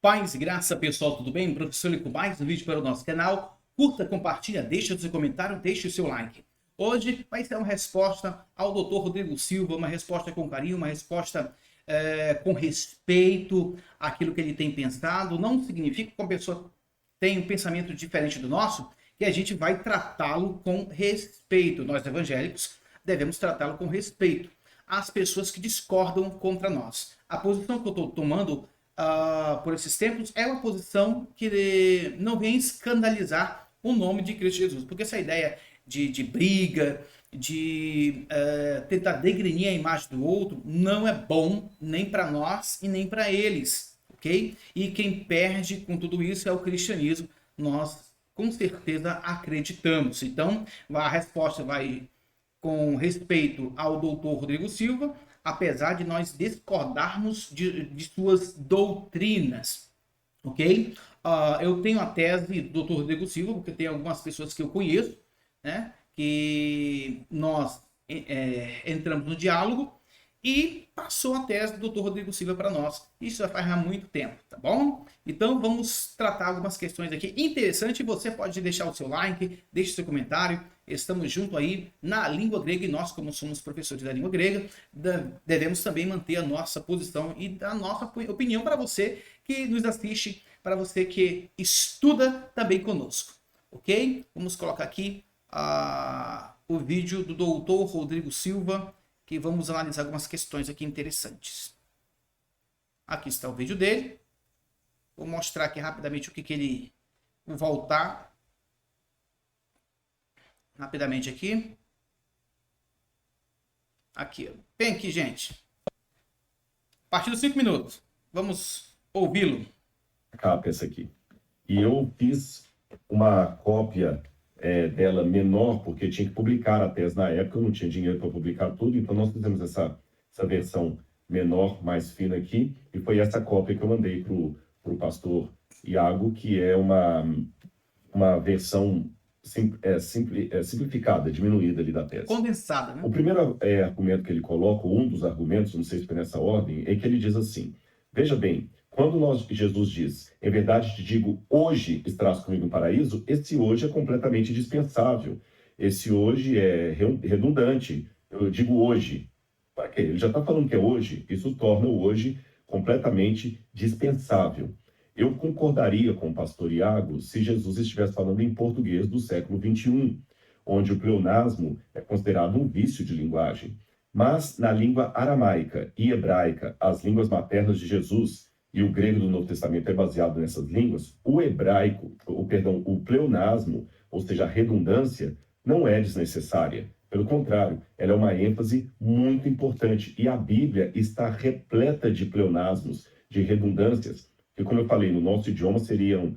Paz e graça, pessoal, tudo bem? Professor Lico, mais um vídeo para o nosso canal. Curta, compartilha, deixa o seu comentário, deixa o seu like. Hoje vai ser uma resposta ao Dr. Rodrigo Silva, uma resposta com carinho, uma resposta com respeito àquilo que ele tem pensado. Não significa que uma pessoa tem um pensamento diferente do nosso, que a gente vai tratá-lo com respeito. Nós evangélicos devemos tratá-lo com respeito às pessoas que discordam contra nós. A posição que eu estou tomando por esses tempos é uma posição que não vem escandalizar o nome de Cristo Jesus, porque essa ideia de briga, de tentar degrenir a imagem do outro, não é bom nem para nós e nem para eles, ok? E quem perde com tudo isso é o cristianismo, nós com certeza acreditamos. Então, a resposta vai com respeito ao doutor Rodrigo Silva, apesar de nós discordarmos de suas doutrinas, ok? Eu tenho a tese do Dr. Rodrigo Silva, porque tem algumas pessoas que eu conheço, né, que nós entramos no diálogo e passou a tese do Dr. Rodrigo Silva para nós. Isso já faz há muito tempo, tá bom? Então vamos tratar algumas questões aqui interessantes. Você pode deixar o seu like, deixe o seu comentário. Estamos junto aí na língua grega e nós, como somos professores da língua grega, devemos também manter a nossa posição e a nossa opinião para você que nos assiste, para você que estuda também conosco, ok? Vamos colocar aqui o vídeo do doutor Rodrigo Silva, que vamos analisar algumas questões aqui interessantes. Aqui está o vídeo dele. Vou mostrar aqui rapidamente o que ele... Vou voltar rapidamente aqui. Aqui, bem aqui, gente. A partir dos 5 minutos. Vamos ouvi-lo. Capa essa aqui. E eu fiz uma cópia dela menor, porque tinha que publicar a tese na época, eu não tinha dinheiro para publicar tudo, então nós fizemos essa versão menor, mais fina aqui, e foi essa cópia que eu mandei para o pastor Iago, que é uma versão simplificada, diminuída ali da tese. Condensada, né? O primeiro argumento que ele coloca, um dos argumentos, não sei se foi nessa ordem, é que ele diz assim: veja bem, quando Jesus diz, em verdade te digo, hoje estarás comigo no paraíso, esse hoje é completamente dispensável. Esse hoje é redundante. Eu digo hoje. Para quê? Ele já está falando que é hoje. Isso torna o hoje completamente dispensável. Eu concordaria com o pastor Iago se Jesus estivesse falando em português do século XXI, onde o pleonasmo é considerado um vício de linguagem. Mas na língua aramaica e hebraica, as línguas maternas de Jesus, e o grego do Novo Testamento é baseado nessas línguas, o pleonasmo, ou seja, a redundância, não é desnecessária. Pelo contrário, ela é uma ênfase muito importante. E a Bíblia está repleta de pleonasmos, de redundâncias, que, como eu falei, no nosso idioma seriam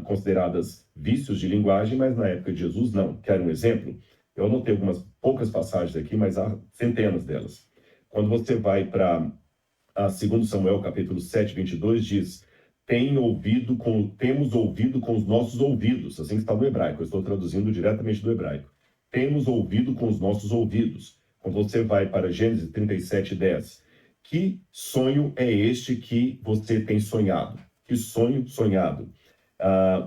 consideradas vícios de linguagem, mas na época de Jesus não. Quer um exemplo? Eu anotei algumas poucas passagens aqui, mas há centenas delas. Quando você vai para 2 Samuel, capítulo 7, 22, diz: temos ouvido com os nossos ouvidos. Assim está no hebraico, eu estou traduzindo diretamente do hebraico. Temos ouvido com os nossos ouvidos. Quando você vai para Gênesis 37, 10, que sonho é este que você tem sonhado? Que sonho sonhado?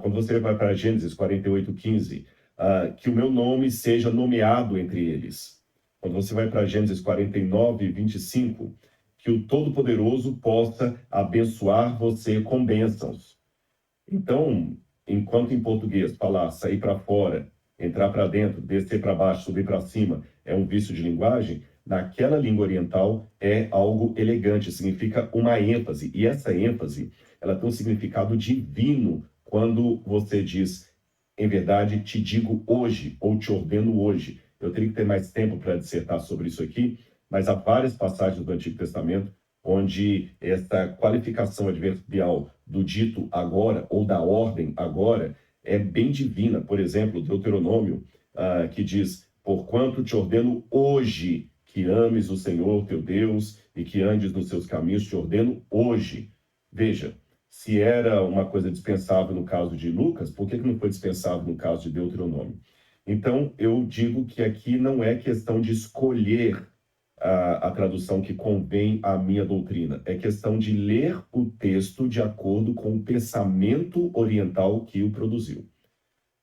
Quando você vai para Gênesis 48, 15, que o meu nome seja nomeado entre eles. Quando você vai para Gênesis 49, 25, que o Todo-Poderoso possa abençoar você com bênçãos. Então, enquanto em português falar sair para fora, entrar para dentro, descer para baixo, subir para cima, é um vício de linguagem, naquela língua oriental é algo elegante, significa uma ênfase. E essa ênfase, ela tem um significado divino quando você diz, em verdade, te digo hoje, ou te ordeno hoje. Eu teria que ter mais tempo para dissertar sobre isso aqui, mas há várias passagens do Antigo Testamento onde essa qualificação adverbial do dito agora ou da ordem agora é bem divina. Por exemplo, Deuteronômio, que diz: porquanto te ordeno hoje que ames o Senhor teu Deus e que andes nos seus caminhos, te ordeno hoje. Veja, se era uma coisa dispensável no caso de Lucas, por que não foi dispensável no caso de Deuteronômio? Então, eu digo que aqui não é questão de escolher a tradução que convém à minha doutrina. É questão de ler o texto de acordo com o pensamento oriental que o produziu.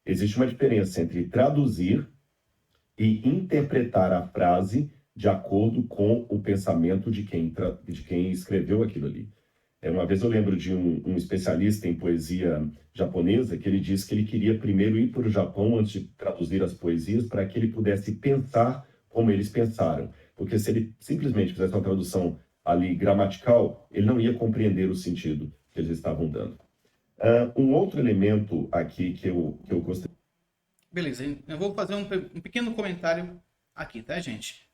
Existe uma diferença entre traduzir e interpretar a frase de acordo com o pensamento de quem escreveu aquilo ali. Uma vez eu lembro de um especialista em poesia japonesa que ele disse que ele queria primeiro ir para o Japão antes de traduzir as poesias para que ele pudesse pensar como eles pensaram. Porque se ele simplesmente fizesse uma tradução ali gramatical, ele não ia compreender o sentido que eles estavam dando. Um outro elemento aqui que eu gostaria... Beleza, eu vou fazer um pequeno comentário aqui, tá, gente?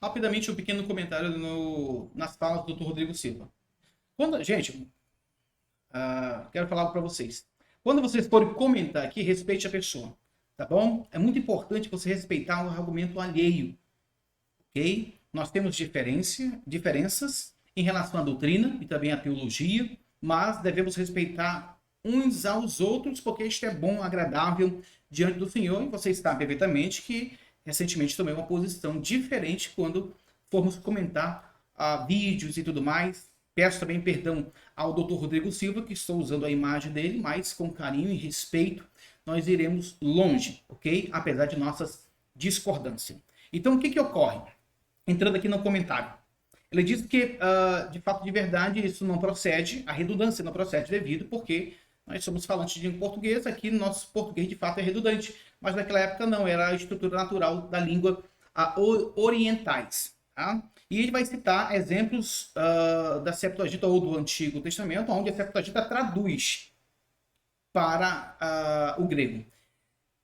Rapidamente, um pequeno comentário nas falas do Dr. Rodrigo Silva. Gente, quero falar para vocês. Quando vocês forem comentar aqui, respeite a pessoa, tá bom? É muito importante você respeitar o argumento alheio, ok? Nós temos diferenças em relação à doutrina e também à teologia, mas devemos respeitar uns aos outros, porque isto é bom, agradável diante do Senhor, e você sabe perfeitamente que recentemente tomei uma posição diferente quando formos comentar vídeos e tudo mais. Peço também perdão ao Dr. Rodrigo Silva, que estou usando a imagem dele, mas com carinho e respeito nós iremos longe, ok? Apesar de nossas discordâncias. Então, o que ocorre? Entrando aqui no comentário. Ele diz que, de fato, de verdade, isso não procede, a redundância não procede devido, porque nós somos falantes de português, aqui nosso português de fato é redundante, mas naquela época não, era a estrutura natural da língua orientais. Tá? E ele vai citar exemplos da Septuaginta ou do Antigo Testamento, onde a Septuaginta traduz para o grego.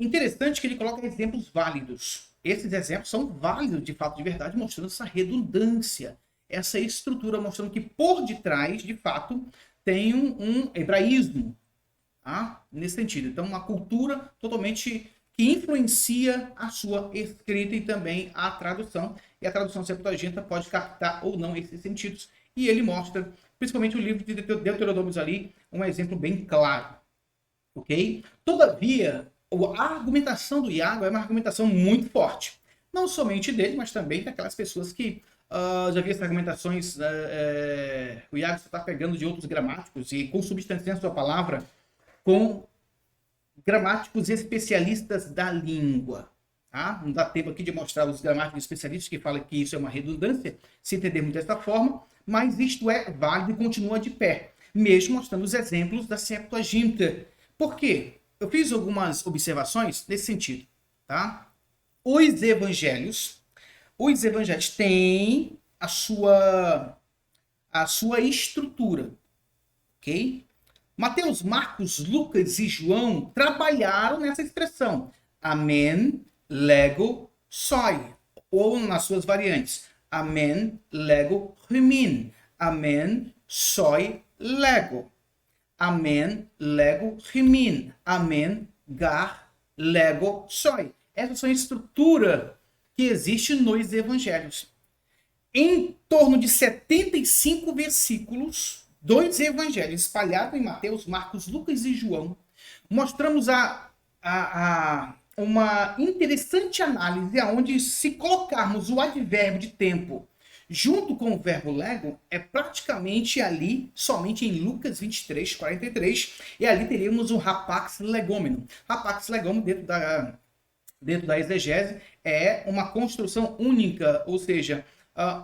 Interessante que ele coloca exemplos válidos. Esses exemplos são válidos, de fato, de verdade, mostrando essa redundância, essa estrutura, mostrando que por detrás, de fato, tem um hebraísmo. Nesse sentido. Então, uma cultura totalmente que influencia a sua escrita e também a tradução. E a tradução Septuaginta pode captar ou não esses sentidos. E ele mostra, principalmente o livro de Deuteronômios ali, um exemplo bem claro. Ok? Todavia, a argumentação do Iago é uma argumentação muito forte. Não somente dele, mas também daquelas pessoas que já vi essas argumentações. O Iago está pegando de outros gramáticos e consubstanciando sua palavra com gramáticos especialistas da língua. Tá? Não dá tempo aqui de mostrar os gramáticos especialistas que falam que isso é uma redundância, se entendermos dessa forma, mas isto é válido e continua de pé, mesmo mostrando os exemplos da Septuaginta. Por quê? Eu fiz algumas observações nesse sentido. Tá? Os evangelhos têm a sua estrutura, ok? Mateus, Marcos, Lucas e João trabalharam nessa expressão. Amen, lego, soi. Ou nas suas variantes. Amen, lego, rimin. Amen, soi, lego. Amen, lego, rimin. Amen, gar, lego, soi. Essa são a estrutura que existe nos evangelhos. Em torno de 75 versículos, dois evangelhos espalhados em Mateus, Marcos, Lucas e João, mostramos uma interessante análise onde, se colocarmos o advérbio de tempo junto com o verbo lego, é praticamente ali, somente em Lucas 23, 43, e ali teríamos o rapax legomeno. Rapax legomeno, dentro da exegese, é uma construção única, ou seja,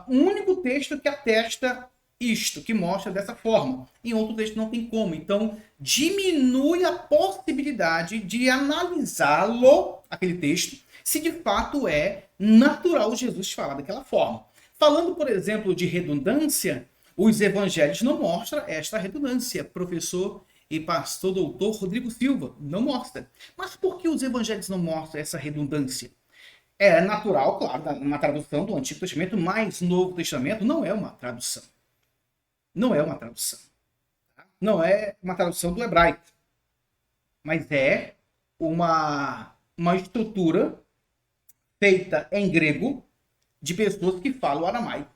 um único texto que atesta isto, que mostra dessa forma. Em outro texto não tem como. Então, diminui a possibilidade de analisá-lo, aquele texto, se de fato é natural Jesus falar daquela forma. Falando, por exemplo, de redundância, os evangelhos não mostram esta redundância. Professor e pastor doutor Rodrigo Silva não mostra. Mas por que os evangelhos não mostram essa redundância? É natural, claro, uma tradução do Antigo Testamento, mas Novo Testamento não é uma tradução. Não é uma tradução. Não é uma tradução do hebraico. Mas é uma estrutura feita em grego de pessoas que falam aramaico.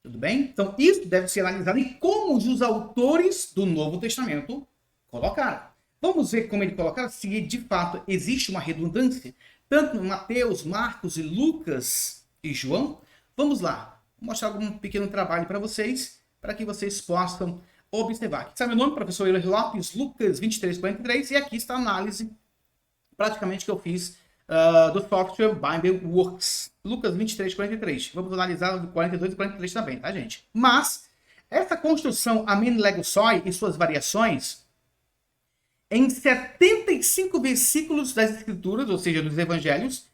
Tudo bem? Então, isso deve ser analisado em como os autores do Novo Testamento colocaram. Vamos ver como ele colocaram, se de fato existe uma redundância. tanto em Mateus, Marcos e Lucas e João. Vamos lá, vou mostrar algum pequeno trabalho para vocês, para que vocês possam observar. Aqui está meu nome, professor Euler Lopes, Lucas 2343, e aqui está a análise praticamente que eu fiz do software BibleWorks, Lucas 2343. Vamos analisar do 42 e 43 também, tá, gente? Mas essa construção Amen Lego Soi e suas variações, em 75 versículos das Escrituras, ou seja, dos Evangelhos,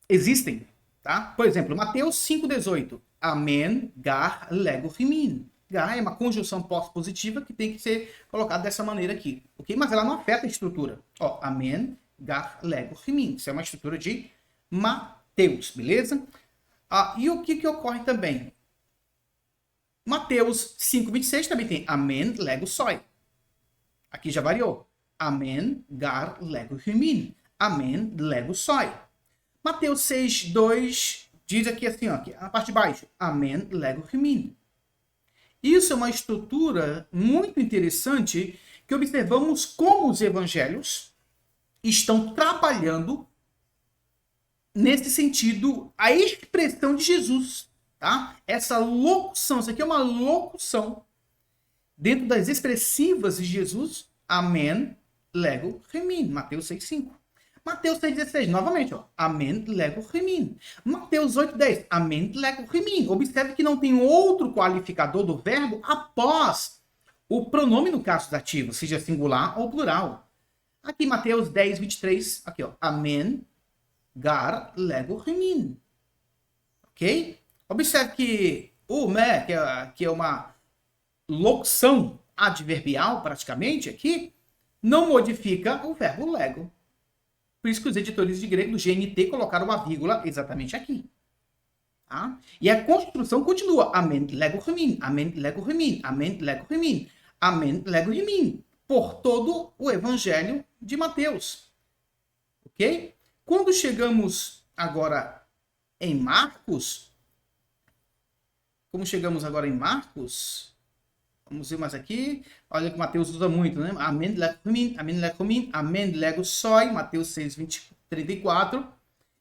existem, tá? Por exemplo, Mateus 5,18. Amen Gar Lego Rimin. Gar é uma conjunção pós-positiva que tem que ser colocada dessa maneira aqui, ok? Mas ela não afeta a estrutura. Ó, Amen Gar Lego Rimin. Isso é uma estrutura de Mateus, beleza? E o que ocorre também? Mateus 5,26 também tem Amen Lego Soi. Aqui já variou. Amen Gar Lego Rimin. Amen Lego Soi. Mateus 6,2 diz aqui assim, ó, aqui, na parte de baixo. Amen Lego Rimin. Isso é uma estrutura muito interessante que observamos como os evangelhos estão trabalhando nesse sentido a expressão de Jesus, tá? Essa locução, isso aqui é uma locução dentro das expressivas de Jesus. Amen Lego Rimin. Mateus 6,5. Mateus 6,16, novamente, ó. Amen Lego Rimin. Mateus 8,10. Amen Lego Rimin. Observe que não tem outro qualificador do verbo após o pronome no caso dativo, seja singular ou plural. Aqui, Mateus 10,23. Aqui, ó. Amen Gar Lego Rimin. Ok? Observe que o me, que é uma locução adverbial, praticamente, aqui, não modifica o verbo lego. Por isso que os editores de grego do GNT colocaram uma vírgula exatamente aqui. Tá? E a construção continua. Amen Lego Rimin. Amen Lego Rimin. Amen Lego Rimin. Amen Lego Rimin. Por todo o evangelho de Mateus. Ok? Quando chegamos agora em Marcos, vamos ver mais aqui. Olha que Mateus usa muito, né? Amen Lego Rimin, Amen Lego Rimin, Amen Lego Soi, Mateus 6:34.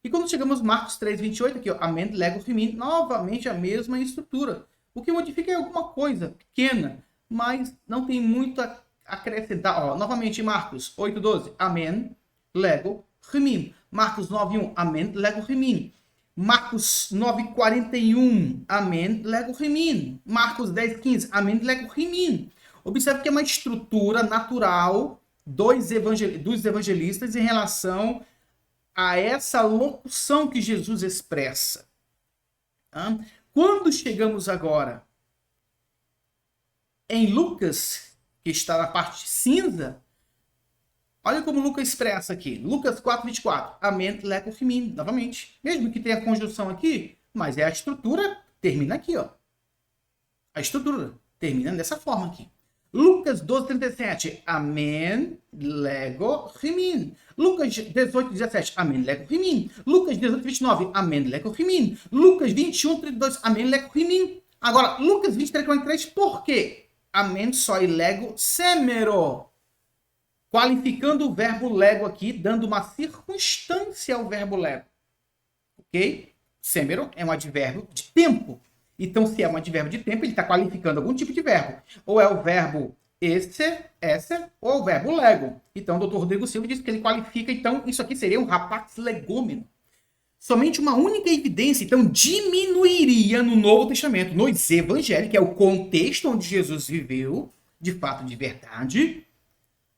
E quando chegamos Marcos 3:28, aqui, ó, Amen Lego Rimin, novamente a mesma estrutura. O que modifica é alguma coisa pequena, mas não tem muito a acrescentar. Ó, novamente Marcos 8:12, Amen Lego Rimin. Marcos 9:1, Amen Lego Rimin. Marcos 9:41, Amen Lego Rimin. Marcos 10:15, Amen Lego Rimin. Observe que é uma estrutura natural dos evangelistas em relação a essa locução que Jesus expressa. Tá? Quando chegamos agora em Lucas, que está na parte cinza, olha como Lucas expressa aqui. Lucas 4:24. Amen Lego Rimin. Novamente. Mesmo que tenha a conjunção aqui, mas é a estrutura, termina aqui, ó. A estrutura termina dessa forma aqui. Lucas 12:37. Amen Lego Rimin. Lucas 18:17. Amen Lego Rimin. Lucas 18:29. Amen Lego Rimin. Lucas 21:32. Amen Lego Rimin. Agora, Lucas 23:43. Por quê? Amen Soi Lego Semero. Qualificando o verbo lego aqui, dando uma circunstância ao verbo lego. Ok? Semero é um advérbio de tempo. Então, se é um advérbio de tempo, ele está qualificando algum tipo de verbo. Ou é o verbo esse, ou é o verbo lego. Então, o doutor Rodrigo Silva diz que ele qualifica, então, isso aqui seria um rapax legômeno. Somente uma única evidência, então, diminuiria no Novo Testamento, nos evangelhos, que é o contexto onde Jesus viveu, de fato, de verdade,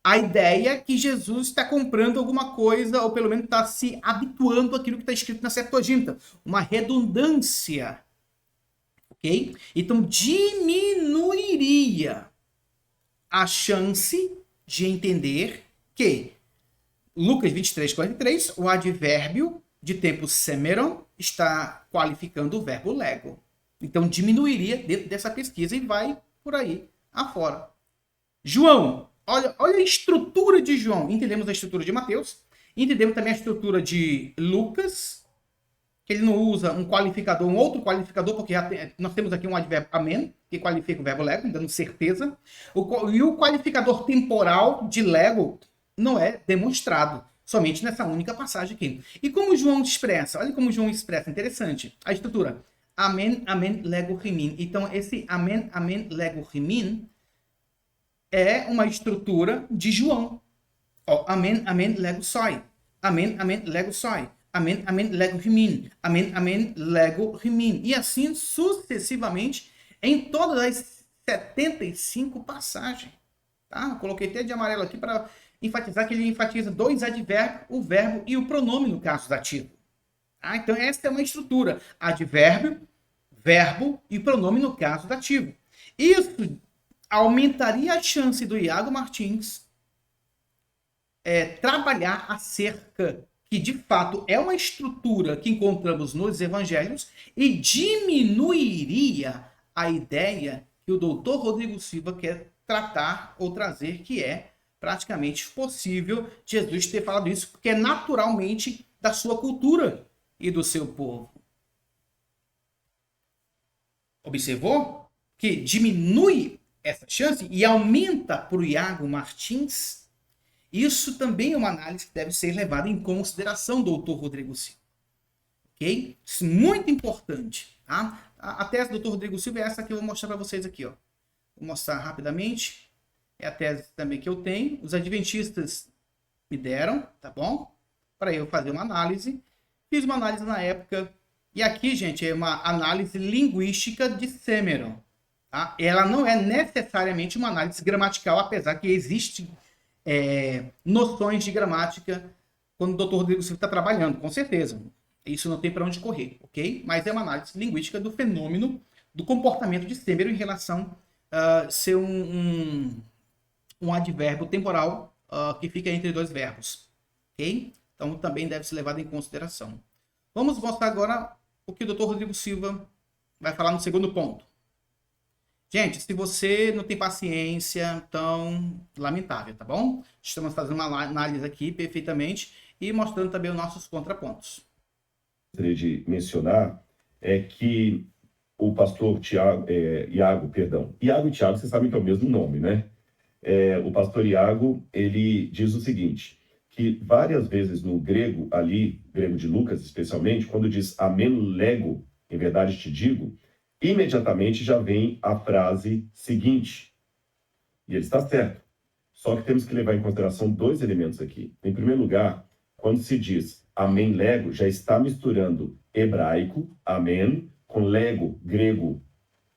a ideia que Jesus está comprando alguma coisa, ou pelo menos está se habituando àquilo que está escrito na Septuaginta. Uma redundância. Ok? Então, diminuiria a chance de entender que Lucas 23:43, o advérbio de tempo semeron, está qualificando o verbo lego. Então, diminuiria dentro dessa pesquisa e vai por aí afora. João. Olha a estrutura de João. Entendemos a estrutura de Mateus. Entendemos também a estrutura de Lucas, que ele não usa um qualificador, um outro qualificador, porque nós temos aqui um advérbio amen, que qualifica o verbo lego, dando certeza. E o qualificador temporal de lego não é demonstrado. somente nessa única passagem aqui. E como João expressa? Olha como João expressa, interessante. A estrutura. Amen, amen, lego, rimin. Então, esse amen, amen, lego, rimin é uma estrutura de João. Ó, amen, amen, lego, soi. Amen, amen, lego, soi. Amen, amen, lego, rimin. Amen, amen, lego, rimin. E assim sucessivamente em todas as 75 passagens. Tá? Eu coloquei até de amarelo aqui para enfatizar que ele enfatiza dois advérbios, o verbo e o pronome no caso dativo. Tá? Então, essa é uma estrutura. Advérbio, verbo e pronome no caso dativo. Isso aumentaria a chance do Iago Martins trabalhar acerca que, de fato, é uma estrutura que encontramos nos evangelhos e diminuiria a ideia que o doutor Rodrigo Silva quer tratar ou trazer, que é praticamente possível Jesus ter falado isso, porque é naturalmente da sua cultura e do seu povo. Observou que diminui essa chance e aumenta para o Iago Martins? Isso também é uma análise que deve ser levada em consideração, doutor Rodrigo Silva. Ok? Isso é muito importante. Tá? A tese do doutor Rodrigo Silva é essa que eu vou mostrar para vocês aqui. Ó. Vou mostrar rapidamente. É a tese também que eu tenho. Os adventistas me deram, tá bom? Para eu fazer uma análise. Fiz uma análise na época. E aqui, gente, é uma análise linguística de Semeron. Tá? Ela não é necessariamente uma análise gramatical, apesar que existem noções de gramática quando o doutor Rodrigo Silva está trabalhando, com certeza. Isso não tem para onde correr, ok? Mas é uma análise linguística do fenômeno do comportamento de Semeron em relação a ser um advérbio temporal que fica entre dois verbos, ok? Então também deve ser levado em consideração. Vamos mostrar agora o que o doutor Rodrigo Silva vai falar no segundo ponto. Gente, se você não tem paciência, então, lamentável, tá bom? Estamos fazendo uma análise aqui perfeitamente e mostrando também os nossos contrapontos. Gostaria de mencionar é que o pastor Iago e Tiago, vocês sabem que é o mesmo nome, né? O pastor Iago, ele diz o seguinte, que várias vezes no grego ali, grego de Lucas especialmente, quando diz amen lego, em verdade te digo, imediatamente já vem a frase seguinte. E ele está certo. Só que temos que levar em consideração dois elementos aqui. Em primeiro lugar, quando se diz amen lego, já está misturando hebraico, amen, com lego, grego.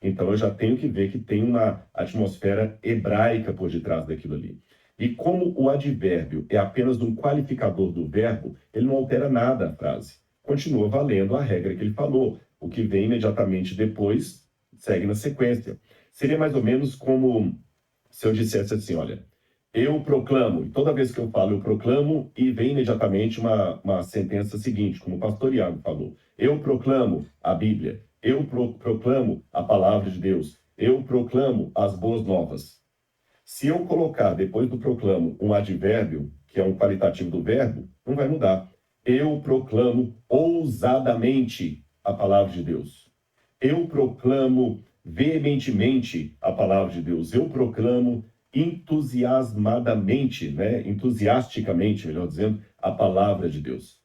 Então eu já tenho que ver que tem uma atmosfera hebraica por detrás daquilo ali. E como o advérbio é apenas um qualificador do verbo, ele não altera nada a frase. Continua valendo a regra que ele falou. O que vem imediatamente depois segue na sequência. Seria mais ou menos como se eu dissesse assim, olha, eu proclamo, e toda vez que eu falo eu proclamo, e vem imediatamente uma sentença seguinte, como o pastor Iago falou. Eu proclamo a Bíblia, eu proclamo a palavra de Deus, eu proclamo as boas novas. Se eu colocar depois do proclamo um advérbio, que é um qualitativo do verbo, não vai mudar. Eu proclamo ousadamente a palavra de Deus. Eu proclamo veementemente a palavra de Deus. Eu proclamo entusiasmadamente, né? Entusiasticamente, melhor dizendo, a palavra de Deus.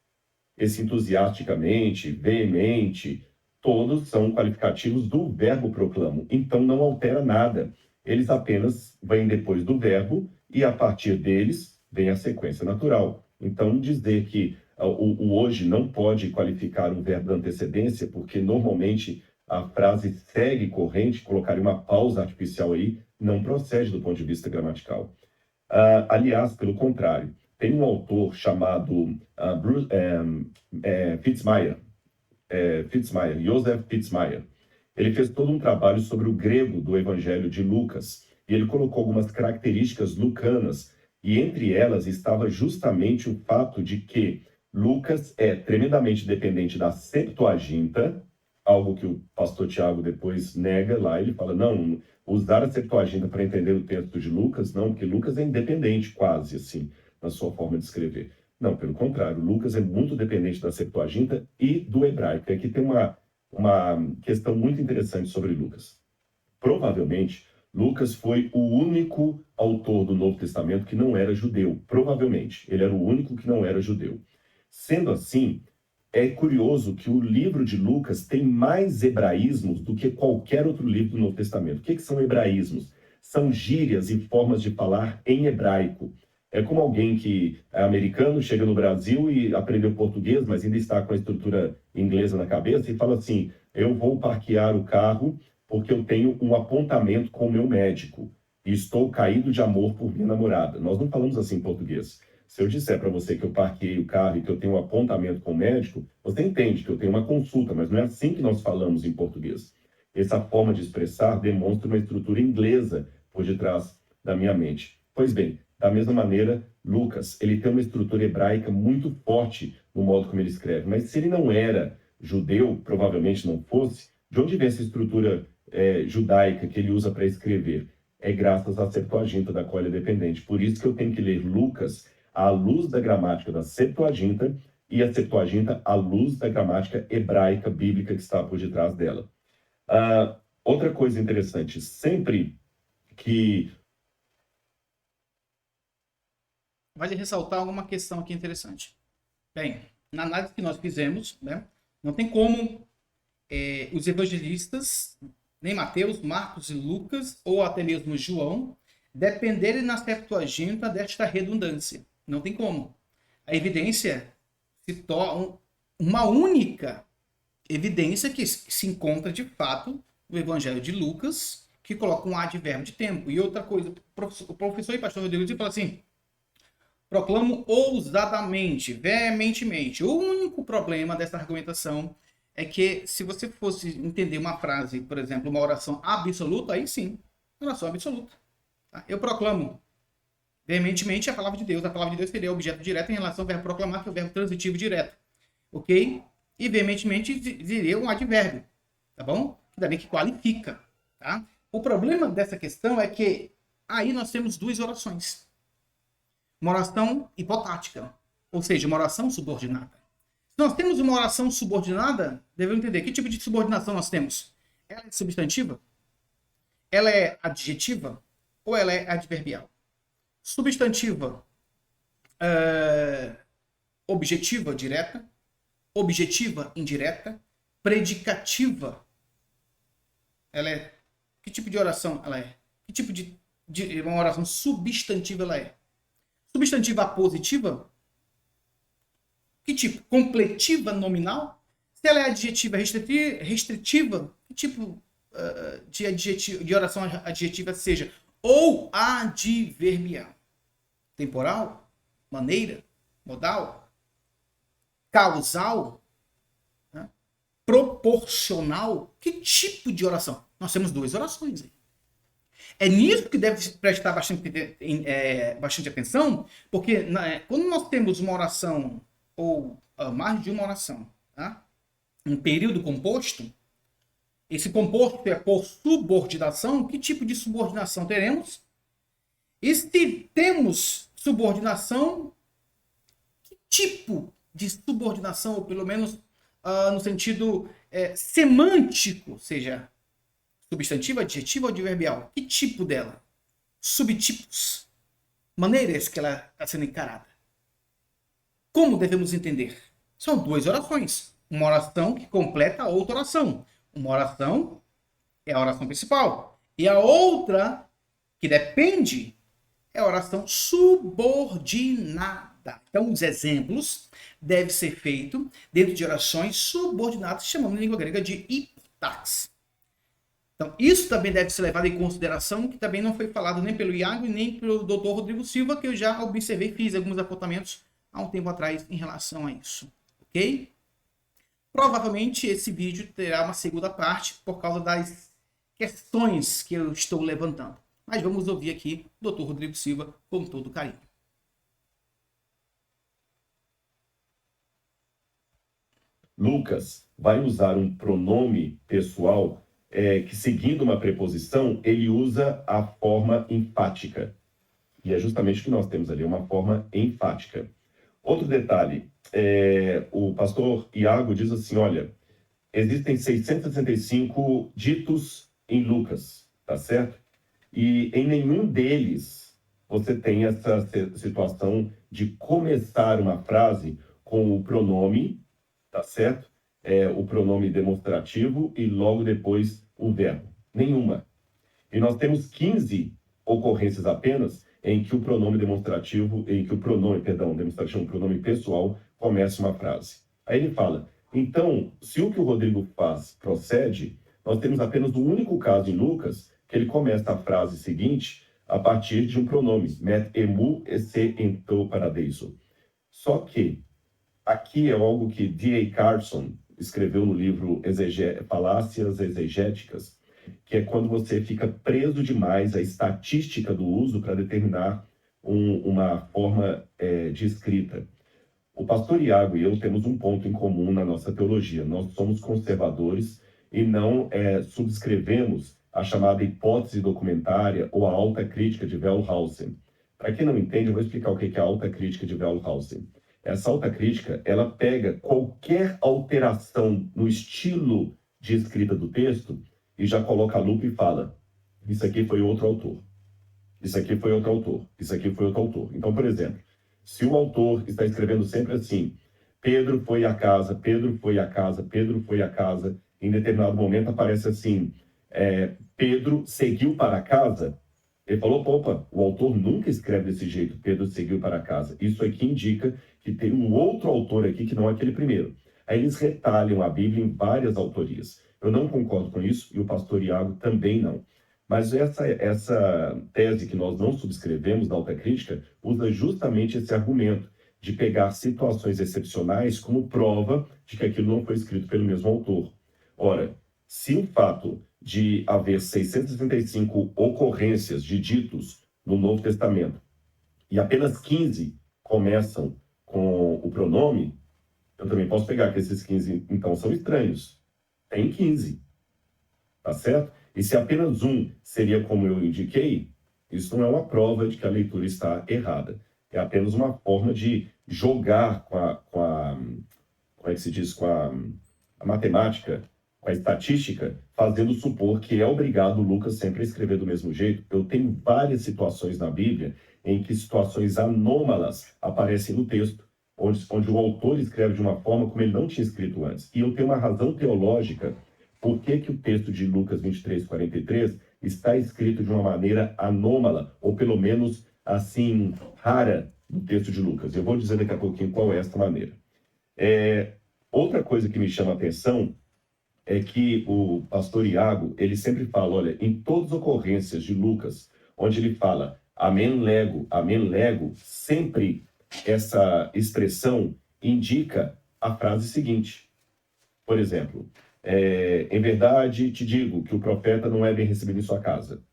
Esse entusiasticamente, veemente, todos são qualificativos do verbo proclamo. Então não altera nada. Eles apenas vêm depois do verbo e a partir deles vem a sequência natural. Então dizer que o hoje não pode qualificar um verbo da antecedência, porque normalmente a frase segue corrente, colocaria uma pausa artificial aí, não procede do ponto de vista gramatical. Aliás, pelo contrário, tem um autor chamado Joseph Fitzmyer. Ele fez todo um trabalho sobre o grego do Evangelho de Lucas, e ele colocou algumas características lucanas, e entre elas estava justamente o fato de que Lucas é tremendamente dependente da Septuaginta, algo que o pastor Tiago depois nega lá, ele fala, não, usar a Septuaginta para entender o texto de Lucas, não, porque Lucas é independente quase, assim, na sua forma de escrever. Não, pelo contrário, Lucas é muito dependente da Septuaginta e do hebraico. Aqui tem uma questão muito interessante sobre Lucas. Provavelmente, Lucas foi o único autor do Novo Testamento que não era judeu, provavelmente. Ele era o único que não era judeu. Sendo assim, é curioso que o livro de Lucas tem mais hebraísmos do que qualquer outro livro do Novo Testamento. O que são hebraísmos? São gírias e formas de falar em hebraico. É como alguém que é americano, chega no Brasil e aprendeu português, mas ainda está com a estrutura inglesa na cabeça e fala assim: eu vou parquear o carro porque eu tenho um apontamento com o meu médico e estou caído de amor por minha namorada. Nós não falamos assim em português. Se eu disser para você que eu parquei o carro e que eu tenho um apontamento com o médico, você entende que eu tenho uma consulta, mas não é assim que nós falamos em português. Essa forma de expressar demonstra uma estrutura inglesa por detrás da minha mente. Pois bem, da mesma maneira, Lucas, ele tem uma estrutura hebraica muito forte no modo como ele escreve, mas se ele não era judeu, provavelmente não fosse, de onde vem essa estrutura judaica que ele usa para escrever? É graças à Septuaginta, da qual ele é dependente. Por isso que eu tenho que ler Lucas à luz da gramática da Septuaginta e a Septuaginta à luz da gramática hebraica bíblica que está por detrás dela. Outra coisa interessante, sempre que... Vale ressaltar alguma questão aqui interessante. Bem, na análise que nós fizemos, né, não tem como os evangelistas, nem Mateus, Marcos e Lucas, ou até mesmo João, dependerem na Septuaginta desta redundância. Não tem como. A evidência se torna uma única evidência que se encontra de fato no Evangelho de Lucas, que coloca um advérbio de tempo. E outra coisa, o professor e pastor Rodrigo fala assim: proclamo ousadamente, veementemente. O único problema dessa argumentação é que, se você fosse entender uma frase, por exemplo, uma oração absoluta, aí sim, oração absoluta. Tá? Eu proclamo veementemente a palavra de Deus. A palavra de Deus seria objeto direto em relação ao verbo proclamar, que é o verbo transitivo direto. Ok? E veementemente seria um advérbio. Tá bom? Que também que qualifica. Tá? O problema dessa questão é que aí nós temos duas orações. Uma oração hipotática, ou seja, uma oração subordinada. Se nós temos uma oração subordinada, devemos entender que tipo de subordinação nós temos. Ela é substantiva? Ela é adjetiva? Ou ela é adverbial? Substantiva, objetiva, direta. Objetiva, indireta. Predicativa. Ela é... Que tipo de oração ela é? Que tipo de uma oração substantiva ela é? Substantiva positiva? Que tipo? Completiva nominal? Se ela é adjetiva restritiva, que tipo de oração adjetiva seja? Ou adverbial? Temporal? Maneira? Modal? Causal? Né? Proporcional? Que tipo de oração? Nós temos duas orações aí. É nisso que deve prestar bastante atenção, porque quando nós temos uma oração, ou mais de uma oração, tá? Um período composto, esse composto é por subordinação. Que tipo de subordinação teremos? E se temos subordinação, que tipo de subordinação, ou pelo menos no sentido semântico, seja substantiva, adjetiva ou adverbial? Que tipo dela? Subtipos? Maneiras que ela está sendo encarada? Como devemos entender? São duas orações. Uma oração que completa a outra oração. Uma oração é a oração principal. E a outra, que depende, é a oração subordinada. Então, os exemplos devem ser feitos dentro de orações subordinadas, chamamos em língua grega de hipotax. Então, isso também deve ser levado em consideração, que também não foi falado nem pelo Iago e nem pelo Dr. Rodrigo Silva, que eu já observei e fiz alguns apontamentos há um tempo atrás em relação a isso. Ok? Provavelmente esse vídeo terá uma segunda parte por causa das questões que eu estou levantando. Mas vamos ouvir aqui o Dr. Rodrigo Silva com todo carinho. Lucas vai usar um pronome pessoal que, seguindo uma preposição, ele usa a forma enfática. E é justamente o que nós temos ali, uma forma enfática. Outro detalhe, o pastor Iago diz assim, olha, existem 665 ditos em Lucas, tá certo? E em nenhum deles você tem essa situação de começar uma frase com o pronome, tá certo? O pronome demonstrativo e logo depois o verbo. Nenhuma. E nós temos 15 ocorrências apenas em que o pronome demonstrativo, demonstrativo, um pronome pessoal, começa uma frase. Aí ele fala, então, se o que o Rodrigo faz procede, nós temos apenas um único caso em Lucas, que ele começa a frase seguinte a partir de um pronome, met emu esse ento paradeiso. Só que aqui é algo que D.A. Carson escreveu no livro Falácias Exegéticas, que é quando você fica preso demais à estatística do uso para determinar uma forma de escrita. O pastor Iago e eu temos um ponto em comum na nossa teologia. Nós somos conservadores e não subscrevemos a chamada hipótese documentária ou a alta crítica de Wellhausen. Para quem não entende, eu vou explicar o que é a alta crítica de Wellhausen. Essa alta crítica, ela pega qualquer alteração no estilo de escrita do texto e já coloca a lupa e fala, isso aqui foi outro autor, isso aqui foi outro autor, isso aqui foi outro autor. Então, por exemplo, se o autor está escrevendo sempre assim, Pedro foi à casa, Pedro foi à casa, Pedro foi à casa, em determinado momento aparece assim, Pedro seguiu para casa, ele falou, opa, o autor nunca escreve desse jeito, Pedro seguiu para casa. Isso aqui indica que tem um outro autor aqui que não é aquele primeiro. Aí eles retalham a Bíblia em várias autorias. Eu não concordo com isso e o pastor Iago também não. Mas essa tese que nós não subscrevemos da alta crítica usa justamente esse argumento de pegar situações excepcionais como prova de que aquilo não foi escrito pelo mesmo autor. Ora, se o fato de haver 665 ocorrências de ditos no Novo Testamento e apenas 15 começam com o pronome, eu também posso pegar que esses 15, então, são estranhos. Tem 15, tá certo? E se apenas um seria como eu indiquei, isso não é uma prova de que a leitura está errada. É apenas uma forma de jogar como é que se diz, com a matemática, com a estatística, fazendo supor que é obrigado Lucas sempre a escrever do mesmo jeito. Eu tenho várias situações na Bíblia em que situações anômalas aparecem no texto, onde o autor escreve de uma forma como ele não tinha escrito antes. E eu tenho uma razão teológica por que o texto de Lucas 23, 43 está escrito de uma maneira anômala, ou pelo menos assim, rara no texto de Lucas. Eu vou dizer daqui a pouquinho qual é esta maneira. Outra coisa que me chama a atenção é que o pastor Iago, ele sempre fala, olha, em todas as ocorrências de Lucas, onde ele fala amém lego, sempre essa expressão indica a frase seguinte. Por exemplo, em verdade te digo que o profeta não é bem recebido em sua casa.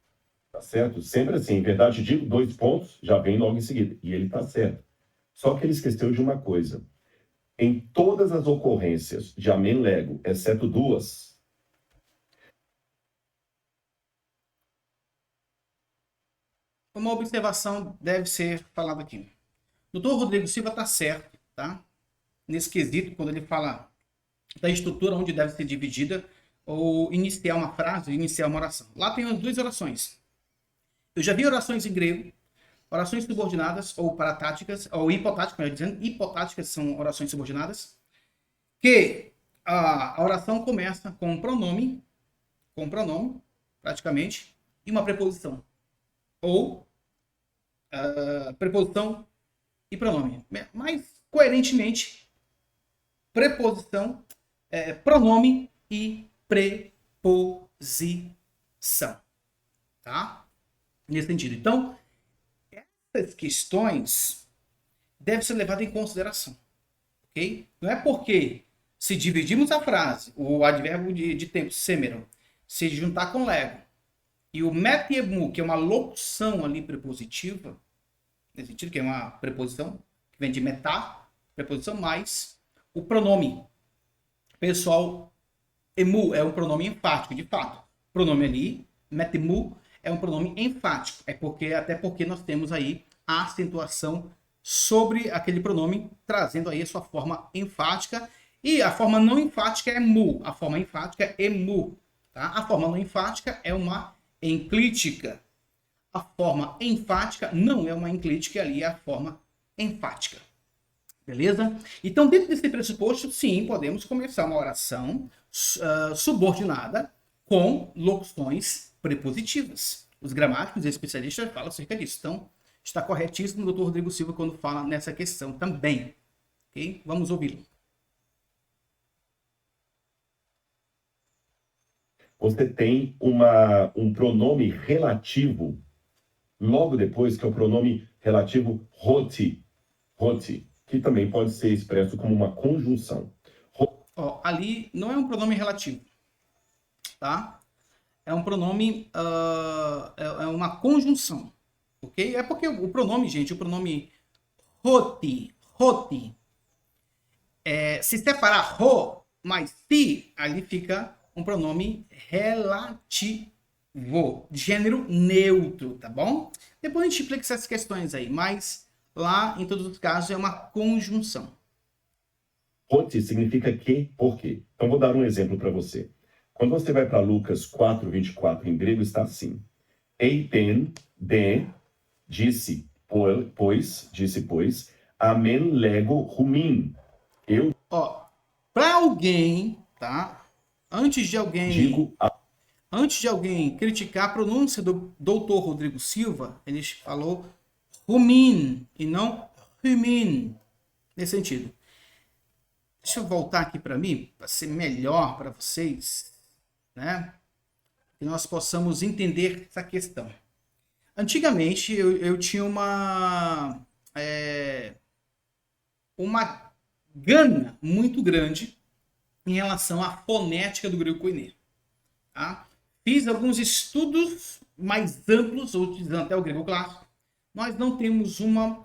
Tá certo? Sempre assim, em verdade te digo, 2 pontos, já vem logo em seguida. E ele tá certo. Só que ele esqueceu de uma coisa. Em todas as ocorrências de amém lego, exceto 2, uma observação deve ser falada aqui. O doutor Rodrigo Silva está certo, tá? Nesse quesito, quando ele fala da estrutura onde deve ser dividida ou iniciar uma frase, iniciar uma oração. Lá tem as 2 orações. Eu já vi orações em grego, orações subordinadas ou paratáticas, ou hipotáticas, melhor dizendo, hipotáticas são orações subordinadas, que a oração começa com um pronome, praticamente, e uma preposição. Ou preposição e pronome. Mais coerentemente, preposição, pronome e preposição. Tá? Nesse sentido. Então, essas questões devem ser levadas em consideração. Ok? Não é porque se dividirmos a frase, o advérbio de tempo, semeron, se juntar com lego, e o metiemu, que é uma locução ali prepositiva, nesse sentido, que é uma preposição, que vem de metá, preposição mais, o pronome pessoal, emu é um pronome enfático, de fato. Pronome ali, metemu, é um pronome enfático. Até porque nós temos aí a acentuação sobre aquele pronome, trazendo aí a sua forma enfática. E a forma não enfática é mu. A forma enfática é emu. Tá? A forma não enfática é uma enclítica. a forma enfática não é uma enclítica, ali é a forma enfática. Beleza? Então, dentro desse pressuposto, sim, podemos começar uma oração subordinada com locuções prepositivas. Os gramáticos e especialistas falam acerca disso. Então, está corretíssimo o Dr. Rodrigo Silva quando fala nessa questão também. Ok? Vamos ouvi-lo. Você tem um pronome relativo logo depois, que é o pronome relativo hoti, que também pode ser expresso como uma conjunção. Ó, ali não é um pronome relativo, tá? É um pronome, é uma conjunção, ok? É porque o pronome, gente, o pronome hoti, se separar ro mais ti, ali fica um pronome relativo, de gênero neutro, tá bom? Depois a gente explica essas questões aí, mas lá, em todos os casos, é uma conjunção. Hoti significa que, por quê. Então, vou dar um exemplo para você. Quando você vai para Lucas 4:24, em grego está assim. Eiten, disse, pois, amen lego rumin. Eu Para alguém, tá? Antes de alguém criticar a pronúncia do Dr. Rodrigo Silva, ele falou rumin e não rumin, nesse sentido. Deixa eu voltar aqui para mim, para ser melhor para vocês, né? Que nós possamos entender essa questão. Antigamente, eu tinha uma gana muito grande em relação à fonética do grego koiné. Tá? Fiz alguns estudos mais amplos, utilizando até o grego clássico. Nós não temos uma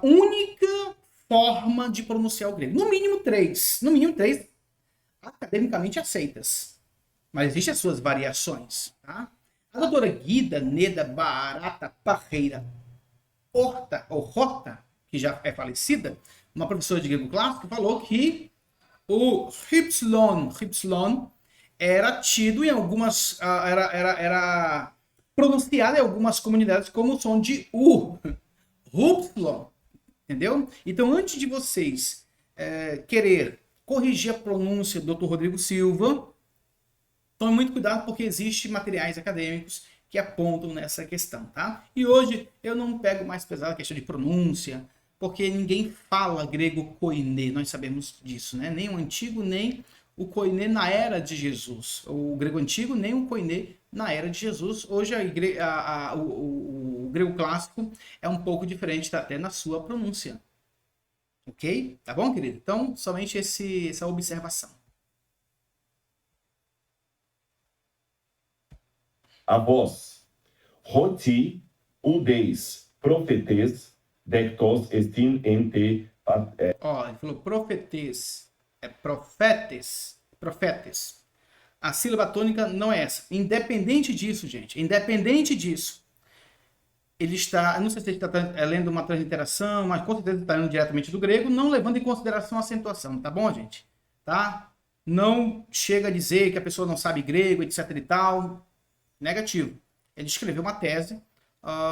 única forma de pronunciar o grego. No mínimo três academicamente aceitas. Mas existem as suas variações. Tá? A doutora Guida Neda Barata Parreira Rota, que já é falecida, uma professora de grego clássico, falou que o Y era tido em algumas, era pronunciado em algumas comunidades como o som de U, Rupslon, entendeu? Então, antes de vocês querer corrigir a pronúncia do Dr. Rodrigo Silva, tome muito cuidado porque existem materiais acadêmicos que apontam nessa questão, tá? E hoje eu não pego mais pesado a questão de pronúncia, porque ninguém fala grego koiné, nós sabemos disso, né? Nem o antigo, nem o koiné na era de Jesus. O grego antigo, nem o koiné na era de Jesus. Hoje o grego clássico é um pouco diferente até na sua pronúncia. Ok? Tá bom, querido? Então, somente essa observação. A voz. Hoti, udeis, profetes, dectos estin ente. Ó, ele falou profetes, profetes. A sílaba tônica não é essa. Independente disso, gente, ele está, não sei se ele está lendo uma transliteração, mas com certeza está lendo diretamente do grego, não levando em consideração a acentuação, tá bom, gente? Tá? Não chega a dizer que a pessoa não sabe grego, etc e tal. Negativo. Ele escreveu uma tese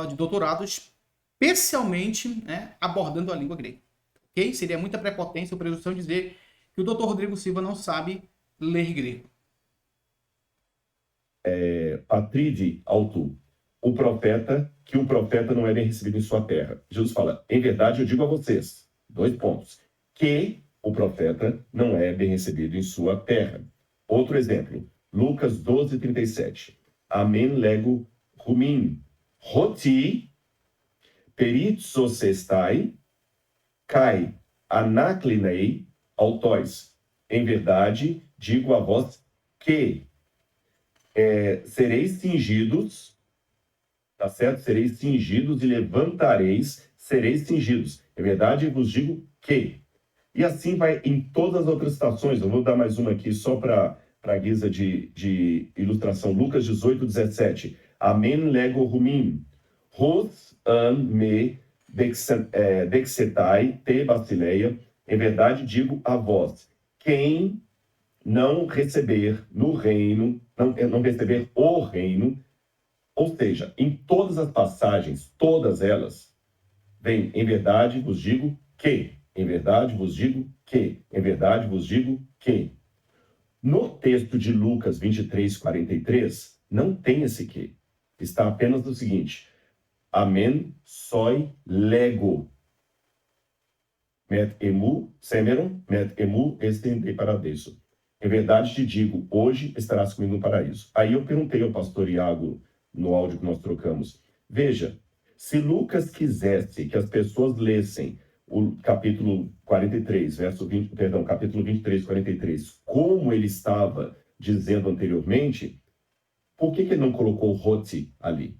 de doutorado especialmente, né, abordando a língua grega. Ok? Seria muita prepotência ou presunção dizer que o Dr. Rodrigo Silva não sabe ler grego. Patride autu, o profeta não é bem recebido em sua terra. Jesus fala, em verdade eu digo a vocês, 2 pontos, que o profeta não é bem recebido em sua terra. Outro exemplo, Lucas 12:37. Amen lego rumin, hoti peritsosestai, kai anaklinei autóis. Em verdade, digo a vós que sereis cingidos, tá certo? Sereis cingidos e levantareis, sereis cingidos. Em verdade, vos digo que. E assim vai em todas as outras citações. Eu vou dar mais uma aqui só para guisa de ilustração. Lucas 18:17. Amen lego rumim. Hos an me dexetai te basileia. Em verdade, digo a vós, quem não receber no reino, não receber o reino, Ou seja, em todas as passagens, todas elas, vem, em verdade vos digo que, em verdade vos digo que, em verdade vos digo que. No texto de Lucas 23:43, não tem esse que. Está apenas o seguinte: Amen soi lego. Met emu semeron, met emu estendei paradiso. Em verdade te digo, hoje estarás comigo no paraíso. Aí eu perguntei ao pastor Iago, no áudio que nós trocamos, veja, se Lucas quisesse que as pessoas lessem o capítulo 43, capítulo 23, 43, como ele estava dizendo anteriormente, por que ele não colocou Roti ali?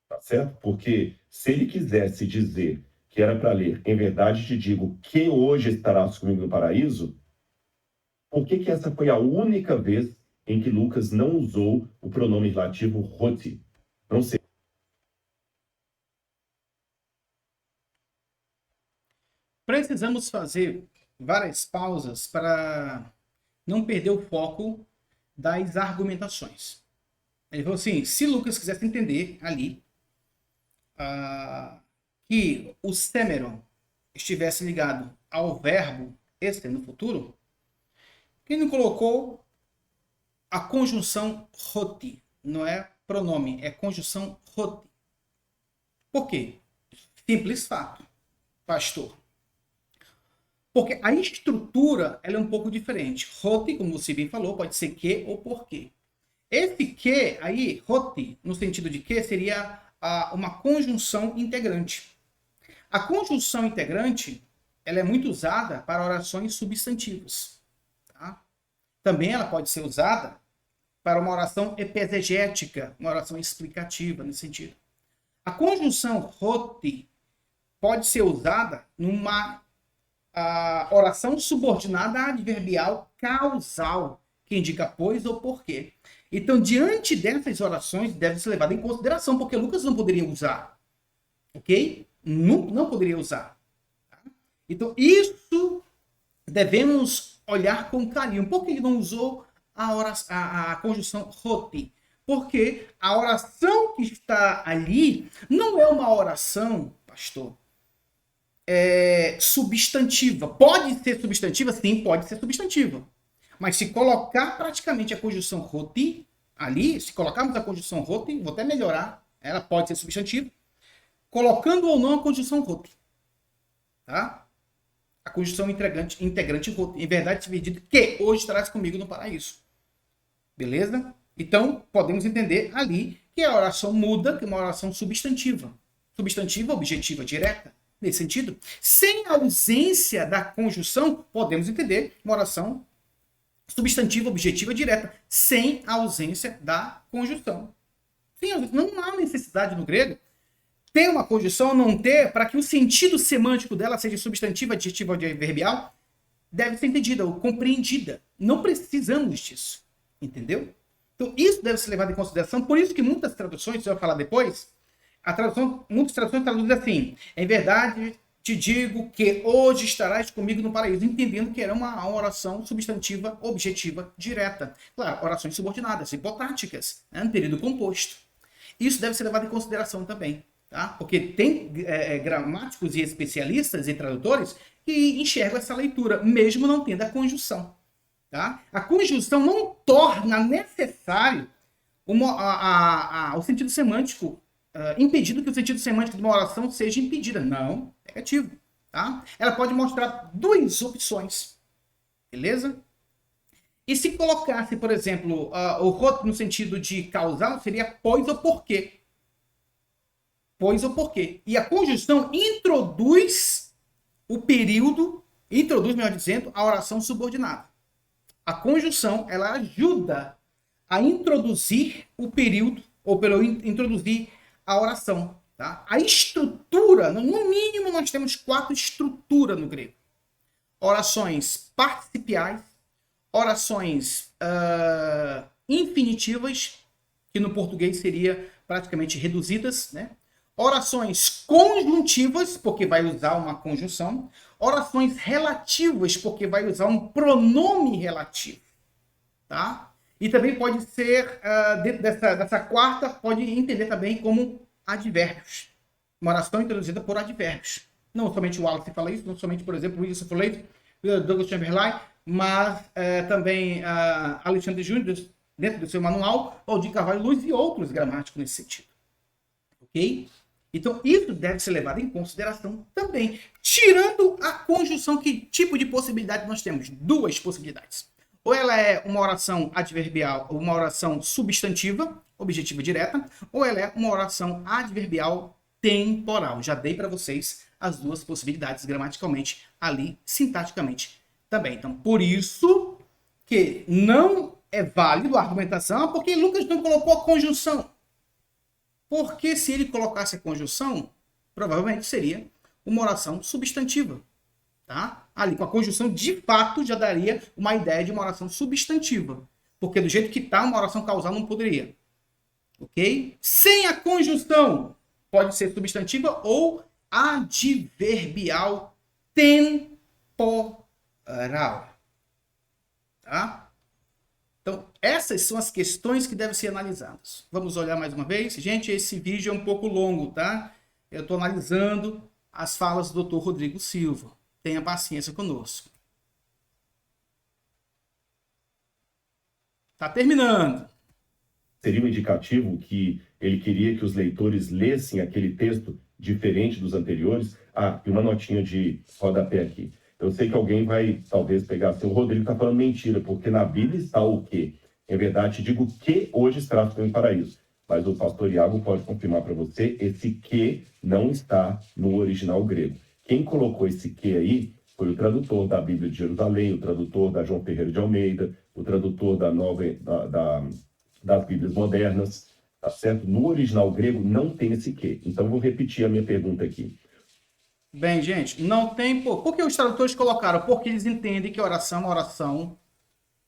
Tá certo? Porque se ele quisesse dizer que era para ler, em verdade te digo, que hoje estarás comigo no paraíso, por que essa foi a única vez em que Lucas não usou o pronome relativo Roti? Não sei. Precisamos fazer várias pausas para não perder o foco das argumentações. Ele falou assim, se Lucas quisesse entender ali que o semeron estivesse ligado ao verbo este no futuro, quem não colocou a conjunção roti? Não é pronome, é conjunção roti. Por quê? Simples fato, pastor. Porque a estrutura ela é um pouco diferente. Roti, como você bem falou, pode ser que ou porquê. Esse que aí, roti, no sentido de que, seria uma conjunção integrante. A conjunção integrante ela é muito usada para orações substantivas. Tá? Também ela pode ser usada para uma oração epesegética, uma oração explicativa nesse sentido. A conjunção roti pode ser usada numa oração subordinada adverbial causal, que indica pois ou porquê. Então, diante dessas orações, deve ser levado em consideração, porque Lucas não poderia usar. Ok? Não poderia usar. Tá? Então, isso devemos olhar com carinho. Por que ele não usou a conjunção roti? Porque a oração que está ali não é uma oração, pastor, substantiva. Pode ser substantiva? Sim, pode ser substantiva. Mas se colocar praticamente a conjunção roti ali, se colocarmos a conjunção roti, vou até melhorar, ela pode ser substantiva, colocando ou não a conjunção roti. Tá? A conjunção integrante roti. Em verdade, te dito que hoje estarás comigo no paraíso. Beleza? Então, podemos entender ali que a oração muda, que é uma oração substantiva. Substantiva, objetiva, direta. Nesse sentido, sem a ausência da conjunção, podemos entender uma oração substantiva, objetiva, direta, sem a ausência da conjunção. Não há necessidade no grego ter uma conjunção ou não ter, para que o sentido semântico dela seja substantiva, adjetiva ou adverbial, deve ser entendida ou compreendida. Não precisamos disso. Entendeu? Então, isso deve ser levado em consideração. Por isso que muitas traduções, você vai falar depois, muitas traduções traduzem assim: em verdade te digo que hoje estarás comigo no paraíso, entendendo que era uma oração substantiva, objetiva, direta. Claro, orações subordinadas, hipotáticas, né, no período composto. Isso deve ser levado em consideração também, tá? Porque tem gramáticos e especialistas e tradutores que enxergam essa leitura, mesmo não tendo a conjunção. Tá? A conjunção não torna necessário o sentido semântico, impedido que o sentido semântico de uma oração seja impedida. Não, negativo. Tá? Ela pode mostrar duas opções. Beleza? E se colocasse, por exemplo, o roti no sentido de causal, seria pois ou porquê. Pois ou porquê. E a conjunção introduz melhor dizendo, a oração subordinada. A conjunção, ela ajuda a introduzir o período, ou pelo introduzir a oração. Tá? A estrutura, no mínimo nós temos 4 estruturas no grego. Orações participiais, orações infinitivas, que no português seria praticamente reduzidas, né? Orações conjuntivas, porque vai usar uma conjunção. Orações relativas, porque vai usar um pronome relativo. Tá? E também pode ser, dentro dessa quarta, pode entender também como advérbios. Uma oração introduzida por advérbios. Não somente o Wallace fala isso, não somente, por exemplo, o William Suffolete, Douglas Chamberlain, mas também Alexandre Júnior, dentro do seu manual, Valdir Carvalho Luz e outros gramáticos nesse sentido. Ok? Então, isso deve ser levado em consideração também. Tirando a conjunção, que tipo de possibilidade nós temos? Duas possibilidades. Ou ela é uma oração adverbial, ou uma oração substantiva, objetiva direta, ou ela é uma oração adverbial temporal. Já dei para vocês as duas possibilidades gramaticalmente, ali, sintaticamente também. Então, por isso que não é válido a argumentação, porque Lucas não colocou a conjunção. Porque se ele colocasse a conjunção, provavelmente seria uma oração substantiva. Tá? Ali, com a conjunção, de fato, já daria uma ideia de uma oração substantiva. Porque do jeito que está, uma oração causal não poderia. Ok? Sem a conjunção, pode ser substantiva ou adverbial temporal. Tá? Então, essas são as questões que devem ser analisadas. Vamos olhar mais uma vez. Gente, esse vídeo é um pouco longo, tá? Eu estou analisando as falas do Dr. Rodrigo Silva. Tenha paciência conosco. Está terminando. Seria um indicativo que ele queria que os leitores lessem aquele texto diferente dos anteriores? E uma notinha de rodapé aqui. Eu sei que alguém vai, talvez, pegar assim, o Rodrigo está falando mentira, porque na Bíblia está o quê? Em verdade, digo que hoje estarás no paraíso. Mas o pastor Iago pode confirmar para você, esse que não está no original grego. Quem colocou esse que aí foi o tradutor da Bíblia de Jerusalém, o tradutor da João Ferreira de Almeida, o tradutor das Bíblias modernas, tá certo? No original grego não tem esse que. Então, vou repetir a minha pergunta aqui. Bem, gente, não tem... Por que os tradutores colocaram? Porque eles entendem que a oração é uma oração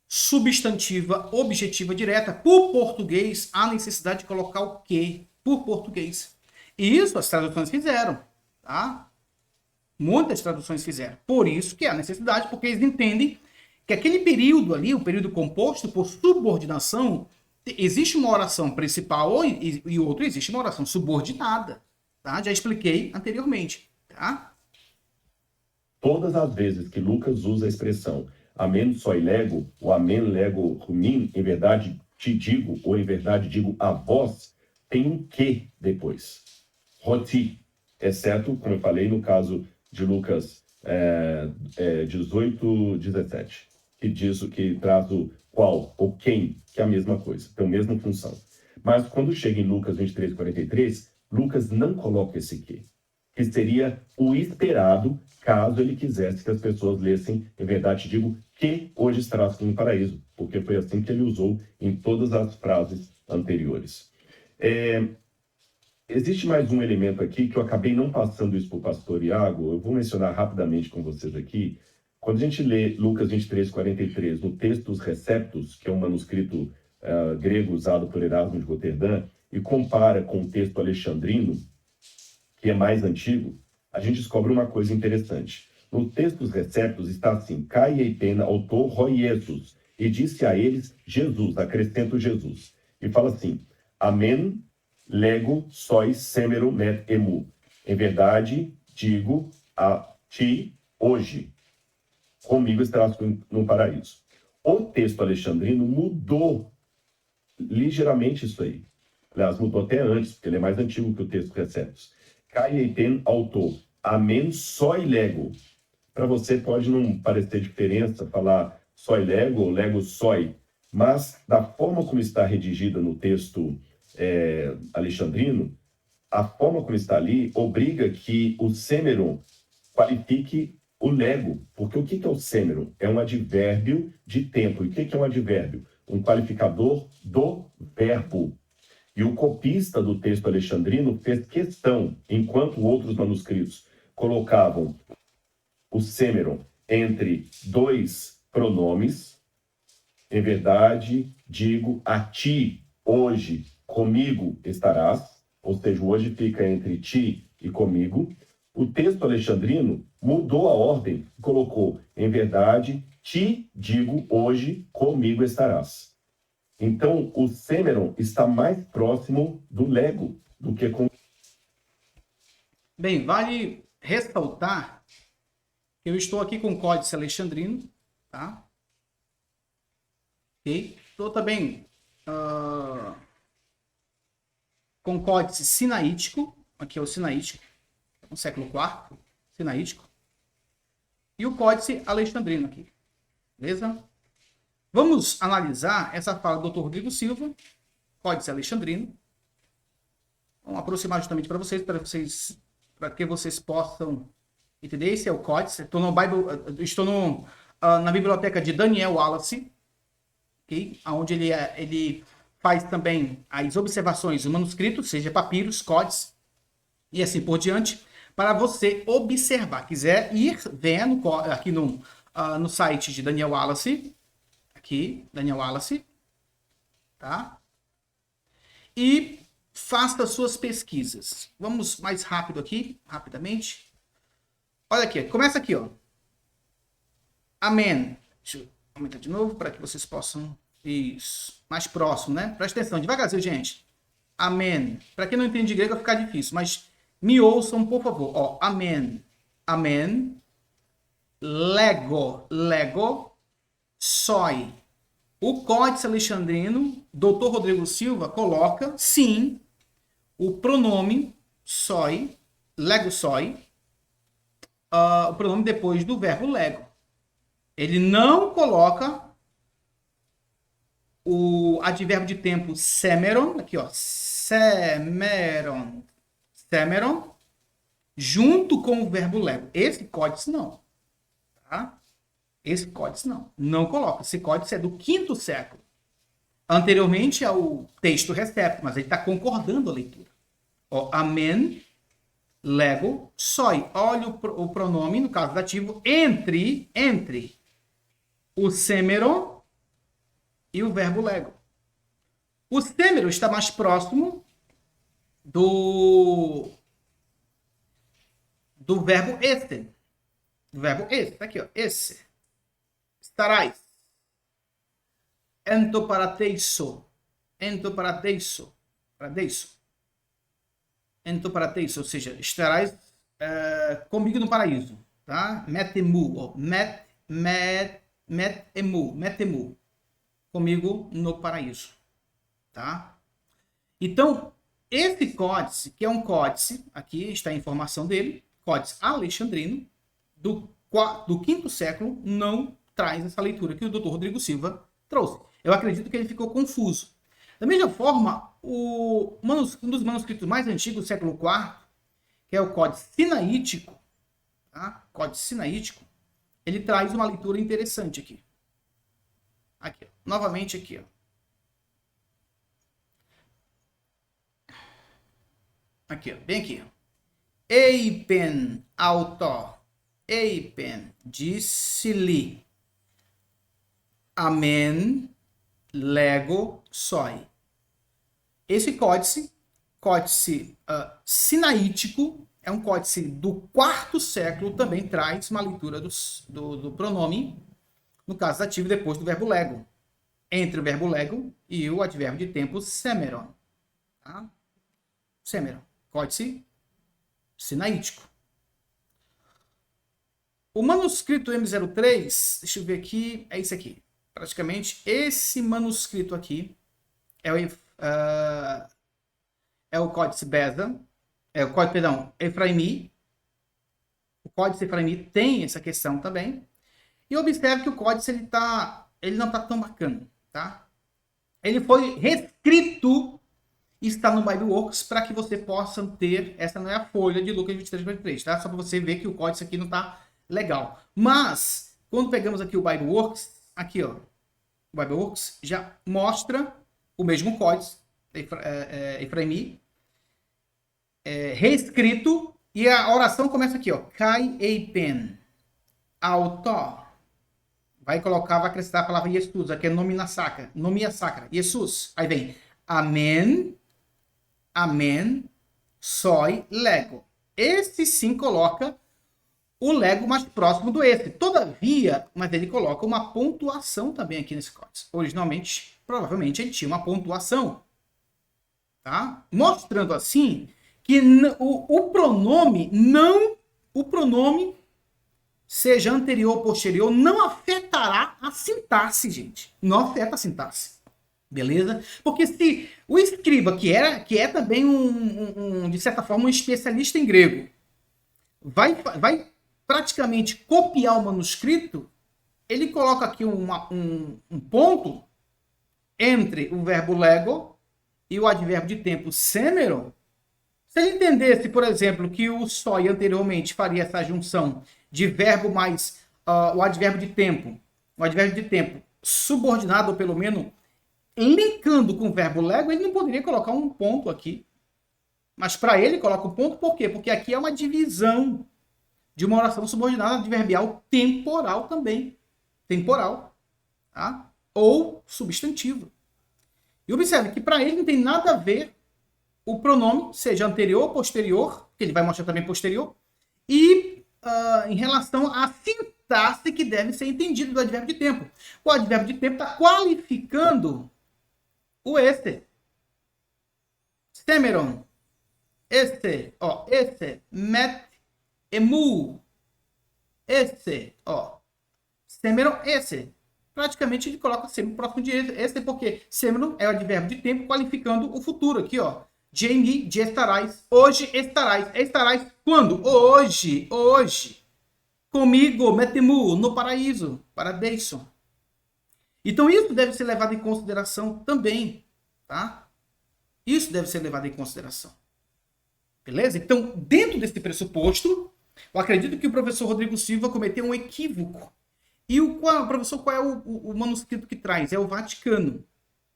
substantiva, objetiva, direta. Por português, há necessidade de colocar o que por português. E isso as traduções fizeram, tá? Muitas traduções fizeram. Por isso que há necessidade, porque eles entendem que aquele período ali, o período composto por subordinação, existe uma oração principal e outra existe uma oração subordinada, tá? Já expliquei anteriormente. Tá? Todas as vezes que Lucas usa a expressão amen soi lego, ou amen lego rumin, em verdade te digo, ou em verdade digo a vós, tem um que depois. Roti, exceto, como eu falei, no caso de Lucas 18, 17, que diz o que traz o qual ou quem, que é a mesma coisa, tem a mesma função. Mas quando chega em Lucas 23, 43, Lucas não coloca esse que seria o esperado, caso ele quisesse que as pessoas lessem, em verdade digo, que hoje estarás no paraíso, porque foi assim que ele usou em todas as frases anteriores. Existe mais um elemento aqui que eu acabei não passando isso para o pastor Iago, eu vou mencionar rapidamente com vocês aqui. Quando a gente lê Lucas 23, 43, no Textus Receptus, que é um manuscrito grego usado por Erasmo de Roterdã, e compara com o texto alexandrino, que é mais antigo, a gente descobre uma coisa interessante. No Textus Receptus está assim, Kai eiten autor roi Jesus, e disse a eles Jesus, acrescento Jesus, e fala assim, Amen lego sois semero met emu. Em verdade, digo a ti hoje, comigo estarás no paraíso. O texto alexandrino mudou ligeiramente isso aí. Aliás, mudou até antes, porque ele é mais antigo que o texto Receptus. Kai eiten autor, amen soi lego. Para você pode não parecer diferença falar soi lego ou lego soi, mas da forma como está redigida no texto alexandrino, a forma como está ali obriga que o semeron qualifique o lego. Porque o que é o semeron? É um advérbio de tempo. E o que é um advérbio? Um qualificador do verbo. E o copista do texto alexandrino fez questão, enquanto outros manuscritos colocavam o semeron entre dois pronomes, em verdade, digo a ti, hoje, comigo estarás, ou seja, hoje fica entre ti e comigo. O texto alexandrino mudou a ordem e colocou, em verdade, ti, digo, hoje, comigo estarás. Então, o Semeron está mais próximo do Lego do que com... Bem, vale ressaltar que eu estou aqui com o códice alexandrino, tá? Ok? Estou também com o códice sinaítico, aqui é o sinaítico, no século IV, sinaítico, e o códice alexandrino aqui, beleza? Vamos analisar essa fala do Dr. Rodrigo Silva, códice alexandrino. Vamos aproximar justamente para que vocês possam entender. Esse é o códice. Estou na biblioteca de Daniel Wallace, okay? Onde ele faz também as observações do manuscrito, seja papiros, códice e assim por diante, para você observar. Quiser ir vendo aqui no site de Daniel Wallace, aqui, Daniel Wallace, tá? E faça suas pesquisas. Vamos mais rápido aqui, rapidamente. Olha aqui, começa aqui, ó. Amém. Deixa eu aumentar de novo para que vocês possam... Isso. Mais próximo, né? Presta atenção, devagarzinho, gente. Amém. Para quem não entende grego vai ficar difícil, mas me ouçam, por favor. Ó, amém. Amém. Lego. Lego. Soi. O códice alexandrino, Dr. Rodrigo Silva, coloca, sim, o pronome soi, lego soi, o pronome depois do verbo lego. Ele não coloca o advérbio de tempo semeron, aqui ó, semeron, semeron, junto com o verbo lego. Esse códice não, tá? Esse códice não coloca. Esse códice é do V século. Anteriormente ao texto recépito, mas ele está concordando a leitura. Ó, amém, lego, soi. Olha o pronome, no caso dativo, entre o semeron e o verbo lego. O semeron está mais próximo do verbo este. Do verbo este, tá aqui, ó, esse. Estarás. Entoparateiso. Entoparateiso. Entoparateiso, ou seja, estarás comigo no paraíso, tá? Metemu, metemu. Comigo no paraíso, tá? Então, esse códice, que é um códice, aqui está a informação dele, códice alexandrino, do V século, não traz essa leitura que o Dr. Rodrigo Silva trouxe. Eu acredito que ele ficou confuso. Da mesma forma, um dos manuscritos mais antigos do século IV, que é o Códice Sinaítico, tá? Códice Sinaítico, ele traz uma leitura interessante aqui. Aqui, ó. Novamente aqui, ó. Aqui, ó. Bem aqui, ó. Eipen auto, eipen disse-lhe, amém, lego, soi. Esse códice sinaítico, é um códice do IV século, também traz uma leitura do pronome, no caso dativo, depois do verbo lego. Entre o verbo lego e o advérbio de tempo semeron. Tá? Semeron, códice sinaítico. O manuscrito M03, deixa eu ver aqui, é esse aqui. Praticamente, esse manuscrito aqui é o Códice Beza, Efraimi. O Códice Efraimi tem essa questão também. E observe que o códice ele não está tão bacana, tá? Ele foi reescrito e está no BibleWorks para que você possa ter, essa não é a folha de Lucas 23:23, tá? Só para você ver que o códice aqui não está legal. Mas, quando pegamos aqui o BibleWorks, aqui, ó, o BibleWorks já mostra o mesmo códice, Efraimi, reescrito, e a oração começa aqui, ó, Kai eipen, auto, vai acrescentar a palavra Jesus, aqui é nomina sacra, Jesus, aí vem, amém, soi, lego. Esse sim coloca o lego mais próximo do esse. Todavia, mas ele coloca uma pontuação também aqui nesse códice. Originalmente, provavelmente ele tinha uma pontuação, tá? Mostrando assim que o pronome seja anterior ou posterior não afetará a sintaxe, gente. Não afeta a sintaxe. Beleza? Porque se o escriba, que é também de certa forma, um especialista em grego, vai praticamente copiar o manuscrito, ele coloca aqui um ponto entre o verbo lego e o advérbio de tempo semeron. Se ele entendesse, por exemplo, que o soi anteriormente faria essa junção de verbo mais o advérbio de tempo subordinado, ou pelo menos linkando com o verbo lego, ele não poderia colocar um ponto aqui. Mas para ele coloca um ponto, por quê? Porque aqui é uma divisão de uma oração subordinada adverbial temporal também. Temporal, tá? Ou substantivo. E observe que para ele não tem nada a ver o pronome, seja anterior ou posterior, que ele vai mostrar também posterior, e em relação à sintaxe que deve ser entendida do advérbio de tempo. O advérbio de tempo está qualificando o este. Semeron. Este, met, emu. Este, semeron, esse. Praticamente ele coloca sempre próximo de esse, porque semeron é o advérbio de tempo qualificando o futuro aqui, de estarás, hoje estarás. Estarás quando? Hoje. Comigo, metemu, no paraíso, paradiso. Então isso deve ser levado em consideração também, tá? Isso deve ser levado em consideração. Beleza? Então, dentro desse pressuposto, eu acredito que o professor Rodrigo Silva cometeu um equívoco. E professor, qual é o manuscrito que traz? É o Vaticano,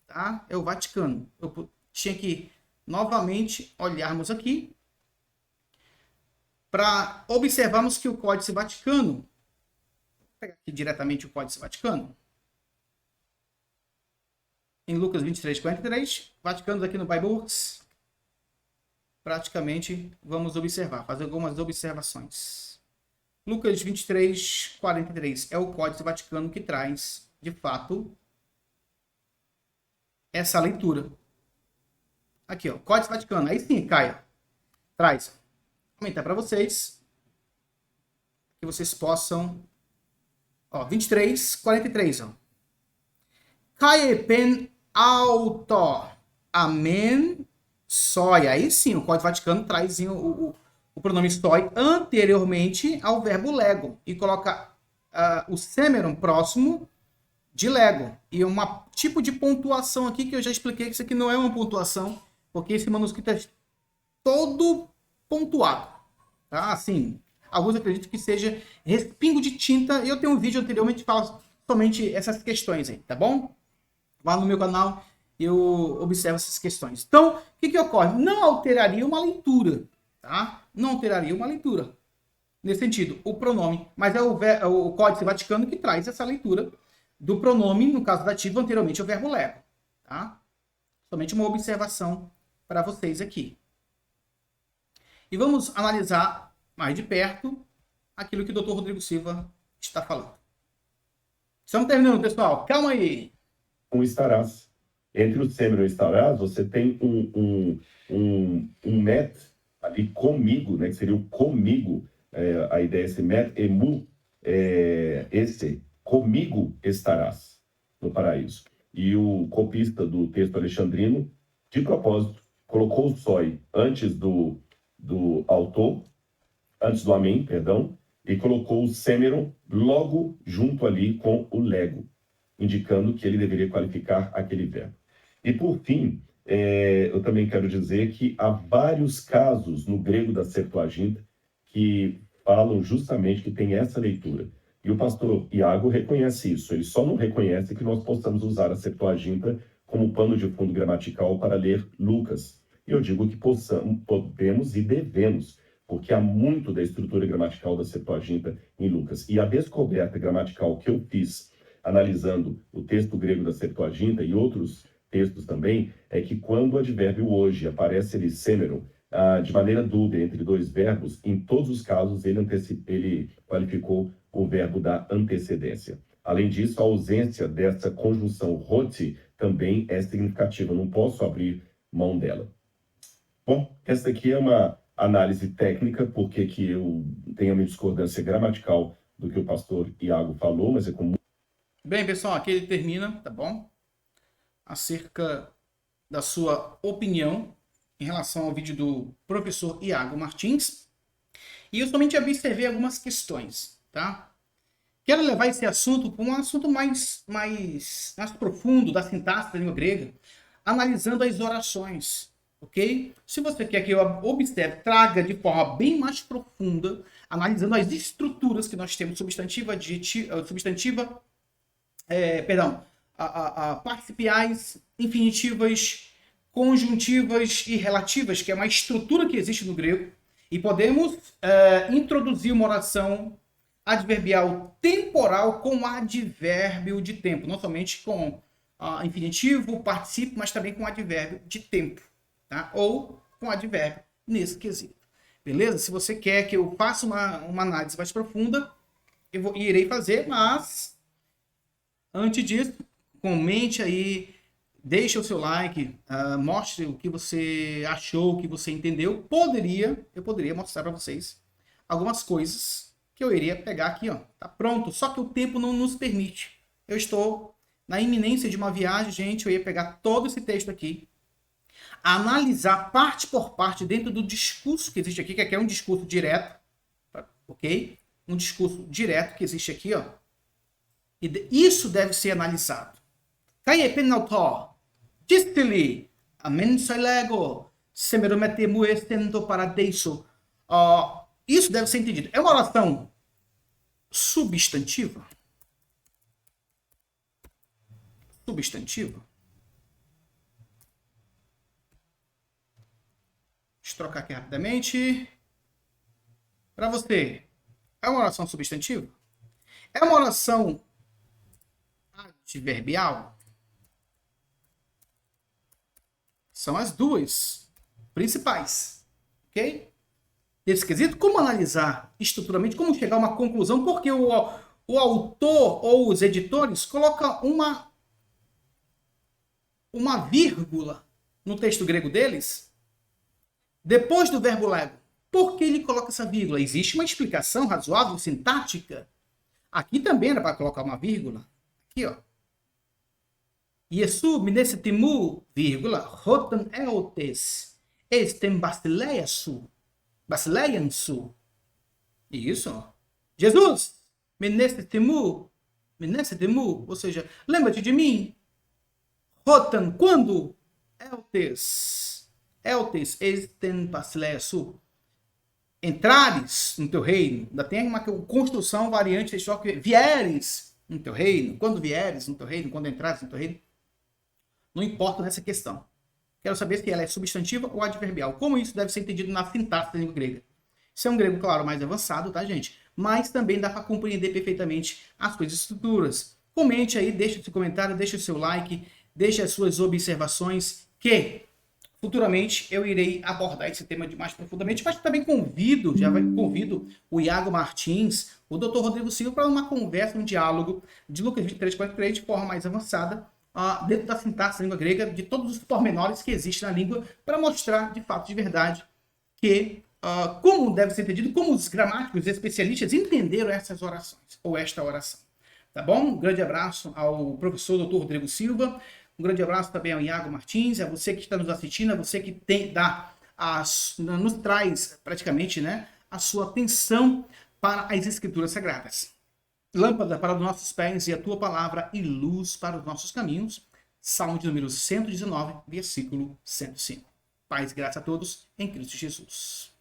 tá? É o Vaticano. Eu tinha que novamente olharmos aqui para observarmos que o Códice Vaticano, vou pegar aqui diretamente o Códice Vaticano, em Lucas 23:43, Vaticano aqui no Bibleworks, praticamente vamos observar, fazer algumas observações. Lucas 23:43 é o Códice Vaticano que traz, de fato, essa leitura. Aqui, Códice Vaticano. Aí sim, Caio, traz. Vou aumentar para vocês, que vocês possam... 23:43, Cae pen auto, amen, soi. Aí sim, o Códice Vaticano traz o pronome soi anteriormente ao verbo lego e coloca o semeron próximo de lego. E tipo de pontuação aqui que eu já expliquei que isso aqui não é uma pontuação, porque esse manuscrito é todo pontuado, tá? Assim, alguns acreditam que seja respingo de tinta. Eu tenho um vídeo anteriormente que fala somente essas questões aí, tá bom? Vá no meu canal e eu observo essas questões. Então, o que ocorre? Não alteraria uma leitura, tá? Não alteraria uma leitura. Nesse sentido, o pronome, mas é o Códice Vaticano que traz essa leitura do pronome, no caso dativo, anteriormente ao verbo lego, tá? Somente uma observação para vocês aqui. E vamos analisar mais de perto aquilo que o Dr. Rodrigo Silva está falando. Estamos terminando, pessoal. Calma aí. Com estarás. Entre o semeron e estarás, você tem um met ali comigo, né? Que seria o comigo. A ideia é esse met, emu, esse, comigo estarás no paraíso. E o copista do texto alexandrino, de propósito, colocou o soi antes do autor, antes do amém, perdão, e colocou o semeron logo junto ali com o lego, indicando que ele deveria qualificar aquele verbo. E por fim, eu também quero dizer que há vários casos no grego da Septuaginta que falam justamente que tem essa leitura. E o pastor Iago reconhece isso. Ele só não reconhece que nós possamos usar a Septuaginta como pano de fundo gramatical para ler Lucas. E eu digo que podemos e devemos, porque há muito da estrutura gramatical da Septuaginta em Lucas. E a descoberta gramatical que eu fiz analisando o texto grego da Septuaginta e outros textos também, é que quando o advérbio hoje aparece ali semeron, de maneira dúbia entre dois verbos, em todos os casos ele qualificou o verbo da antecedência. Além disso, a ausência dessa conjunção roti também é significativa. Eu não posso abrir mão dela. Bom, essa aqui é uma análise técnica, porque que eu tenho uma discordância gramatical do que o pastor Iago falou, mas é comum. Bem, pessoal, aqui ele termina, tá bom? Acerca da sua opinião em relação ao vídeo do professor Iago Martins. E eu somente observei algumas questões, tá? Quero levar esse assunto para um assunto mais profundo da sintaxe da língua grega, analisando as orações, ok? Se você quer que eu observe, traga de forma bem mais profunda, analisando as estruturas que nós temos, substantiva, participiais, infinitivas, conjuntivas e relativas, que é uma estrutura que existe no grego, e podemos introduzir uma oração adverbial temporal com advérbio de tempo, não somente com infinitivo, particípio, mas também com advérbio de tempo, tá? Ou com advérbio nesse quesito. Beleza? Se você quer que eu faça uma análise mais profunda, irei fazer, mas antes disso, comente aí, deixe o seu like, mostre o que você achou, o que você entendeu. Eu poderia mostrar para vocês algumas coisas que eu iria pegar aqui, ó. Tá pronto, só que o tempo não nos permite. Eu estou na iminência de uma viagem, gente, eu ia pegar todo esse texto aqui, analisar parte por parte dentro do discurso que existe aqui, que aqui é um discurso direto, ok? Um discurso direto que existe aqui, ó. E isso deve ser analisado. Kai penaltor, distili, amen lego, semerometemu estendo paradeiso. Isso deve ser entendido. É uma oração substantiva? Substantiva? Deixa eu trocar aqui rapidamente. Para você, é uma oração substantiva? É uma oração adverbial? São as duas principais, ok? Nesse quesito, como analisar estruturalmente, como chegar a uma conclusão, porque o autor ou os editores colocam uma vírgula no texto grego deles, depois do verbo lego. Por que ele coloca essa vírgula? Existe uma explicação razoável, sintática? Aqui também era para colocar uma vírgula. Aqui, ó. Iesu minestemu, vírgula, rotan eotes, estem basileiasu. Basileiansu. Isso. Jesus, minestemu, ou seja, lembra-te de mim. Rotan, quando? Eotes, estem basileiasu. Entrares no teu reino. Ainda tem uma construção variante, só que vieres no teu reino. Quando vieres no teu reino, quando entrares no teu reino. Não importa nessa questão. Quero saber se ela é substantiva ou adverbial. Como isso deve ser entendido na sintaxe da língua grega. Isso é um grego, claro, mais avançado, tá, gente? Mas também dá para compreender perfeitamente as suas estruturas. Comente aí, deixe seu comentário, deixe o seu like, deixe as suas observações, que futuramente eu irei abordar esse tema de mais profundamente, mas também convido o Iago Martins, o Dr. Rodrigo Silva, para uma conversa, um diálogo de Lucas 23:43 de forma mais avançada, dentro da sintaxe da língua grega, de todos os pormenores que existem na língua, para mostrar de fato, de verdade, que como deve ser entendido, como os gramáticos especialistas entenderam essas orações, ou esta oração. Tá bom? Um grande abraço ao professor Dr. Rodrigo Silva, um grande abraço também ao Iago Martins, a você que está nos assistindo, a você que nos traz praticamente, né, a sua atenção para as Escrituras Sagradas. Lâmpada para os nossos pés e a tua palavra e luz para os nossos caminhos. Salmo de número 119, versículo 105. Paz e graça a todos em Cristo Jesus.